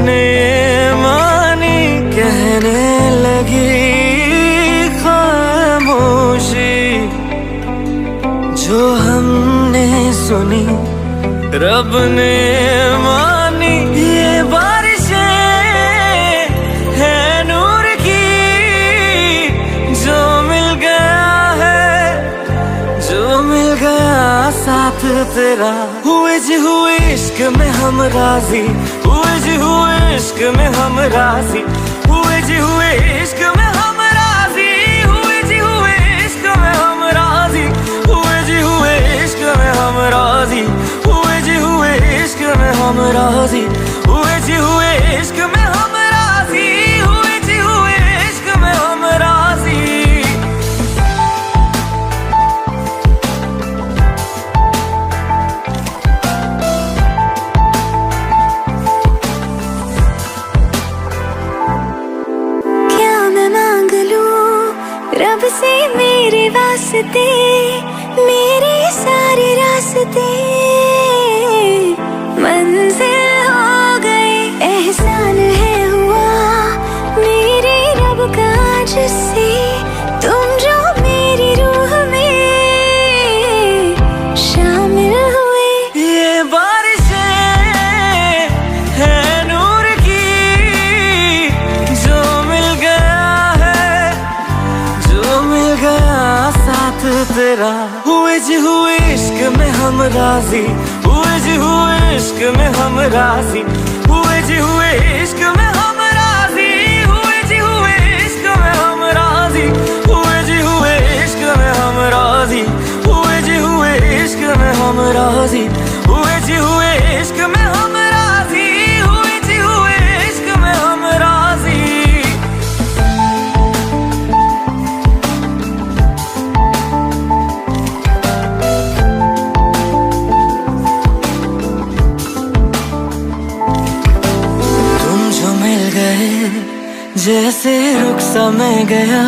ने मानी कहने लगी खामोशी, जो हमने सुनी रब ने मानी। ये बारिशें है नूर की, जो मिल गया है, जो मिल गया साथ तेरा। हुए जी हुए इश्क में हम राजी, हुए जी हुए इश्क में हम राजी, हुए जी हुए इश्क में हम राजी, हुए जी हुए इश्क में हम राजी, हुए जी हुए इश्क में हम राजी, हुए जी हुए इश्क में हम राजी, हुए जी हुए इश्क में हम राजी, हुए जी हुए इश्क में हम राजी। रब से मेरे वास्ते, मेरे सारे रास्ते मंजिल हो गए। एहसान है हुआ मेरे रब का जिससे, तुम जो मेरी रूह में शामिल हुए। ये बारिशें है नूर की, जो मिल गया है, जो मिल गया साथ तेरा। हुए जी हुए इश्क में हम राजी, हुए जी हुए इश्क में हम राजी, हुए जी हुए इश्क में हम राजी, हुए जी हुए इश्क में हम राजी, हुए जी हुए इश्क में हम राजी, हुए जी हुए इश्क में हम राजी, हुए जी हुए इश्क में हम राजी, हुए जी हुए इश्क में हम राजी। जैसे रुख सा मैं गया,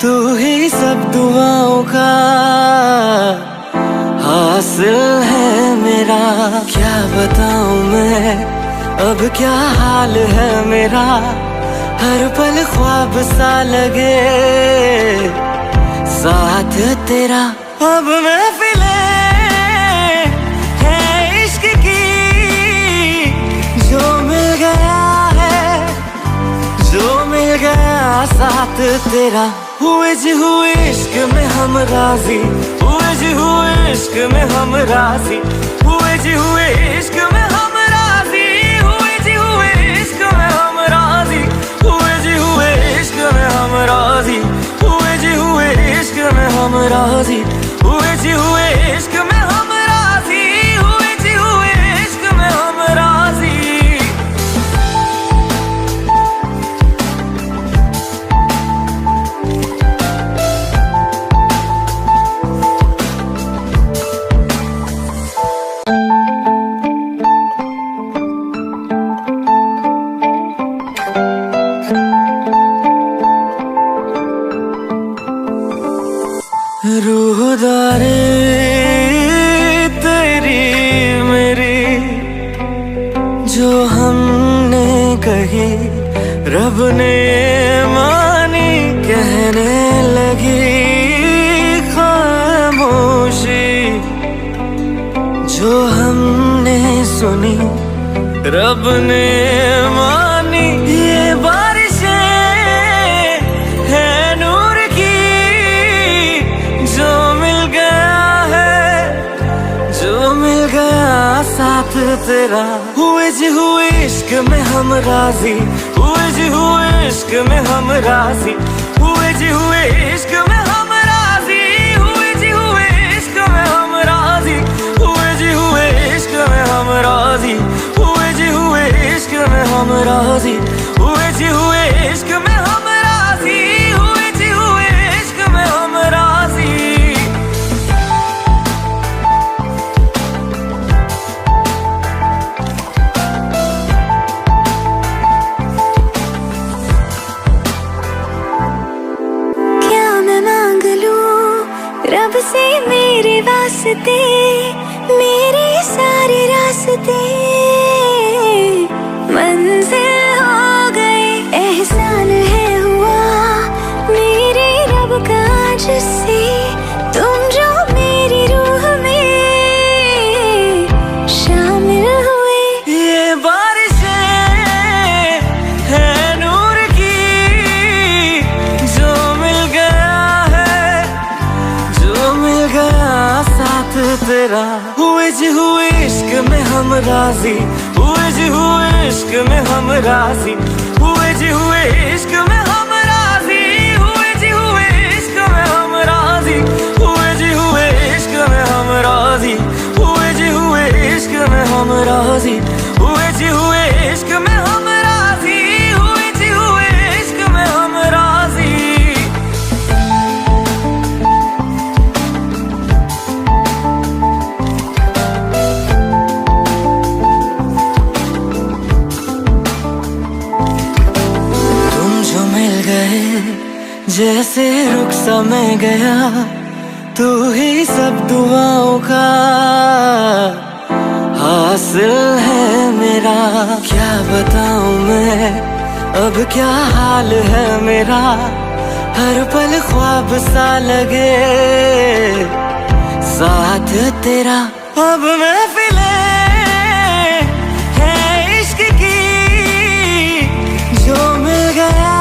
तू ही सब दुआओं का हासिल है मेरा। क्या बताऊं मैं अब क्या हाल है मेरा, हर पल ख्वाब सा लगे साथ तेरा। अब महफिलें है इश्क की, जो मिल गया है, जो मिल गया साथ तेरा। हुए जी हुए इश्क में हम राजी, हुए जी हुए इश्क में हम राजी, हुए जी हुए इश्क में हम राजी, हुए जी हुए इश्क में हम राजी, हुए जी हुए इश्क में हम राजी, हुए जी हुए इश्क में हम राजी, हुए जी हुए इश्क में हम राजी, हुए जी हुए इश्क में हम राजी। रूहदारे तेरी मेरी, जो हमने कही रब ने मानी कहने लगी खामोशी, जो हमने सुनी रब ने मानी। ये बारिशें है नूर की, जो मिल गया है, जो मिल गया साथ तेरा। हुए जी हुए इश्क में हम राजी, हुए जी हुए इश्क में हम राजी, हुए जी हुए इश्क में हम राजी, हुए जी हुए इश्क में हम राजी, हुए जी हुए इश्क में हम राजी, हुए जी हुए इश्क में हम राजी, हुए जी हुए इश्क में हम राजी, हुए जी हुए इश्क में हम राजी। रब से मेरे वास्ते, मेरे सारे रास्ते तेरा। हुए जी हुए इश्क में हम राजी, हुए जी हुए इश्क में हम राजी, हुए जी हुए इश्क में हम राजी, हुए जी हुए इश्क में हम राजी, हुए जी हुए इश्क में हम राजी, हुए जी हुए इश्क में हम राजी, हुए जी हुए इश्क में हम राजी, हुए जी हुए इश्क में हम राजी। जैसे रुख समय गया, तू ही सब दुआओं का हासिल है मेरा। क्या बताऊं मैं अब क्या हाल है मेरा, हर पल ख्वाब सा लगे साथ तेरा। अब महफिले है इश्क की, जो मिल गया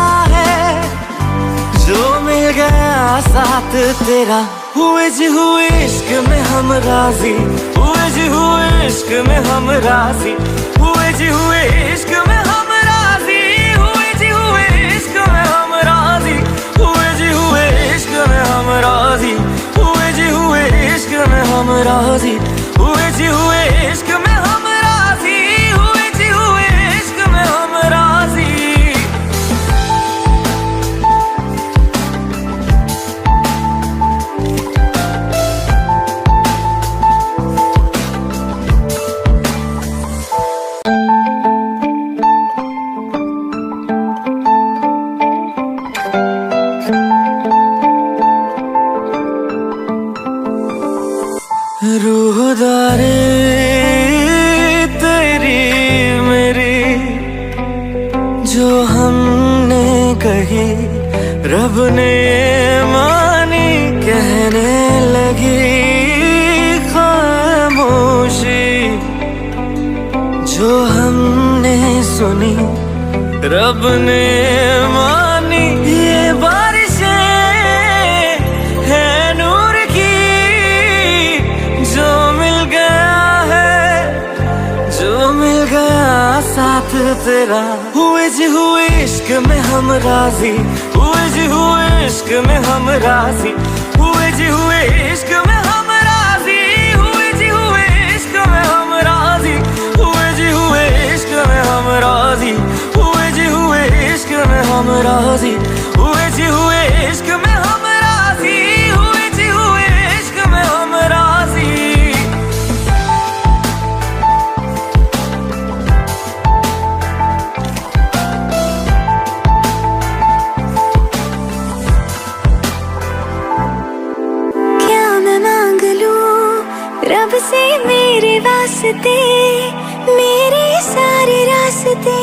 जो मिल गया साथ तेरा। हुए जी हुए इश्क में हम राजी, हुए जी हुए इश्क में हम राजी, हुए जी हुए इश्क में हम राजी, हुए जी हुए इश्क में हम राजी, हुए जी हुए इश्क में हम राजी, हुए जी हुए इश्क में हम राजी, हुए जी हुए इश्क में हम राजी, हुए जी हुए इश्क में हम राजी। रूहदारी तेरी मेरी जो हमने कही, रब ने मानी, कहने लगी खामोशी। जो हमने सुनी, रब ने मानी, ये बारिशें है नूर की, जो मिल गया है, जो मिल गया साथ तेरा। हुए जी हुए इश्क में हम राजी, हुए जी हुए इश्क में हम राजी, हुए जी हुए इश्क में हम राजी, हुए जी हुए इश्क में हम राजी, हुए जी हुए इश्क में हम राजी, हुए जी हुए इश्क में हम राजी, हुए जी हुए इश्क में हम राजी, हुए जी हुए इश्क में हम राजी। क्या मैं मांग लूं रब से मेरे वास्ते, मेरे सारे रास्ते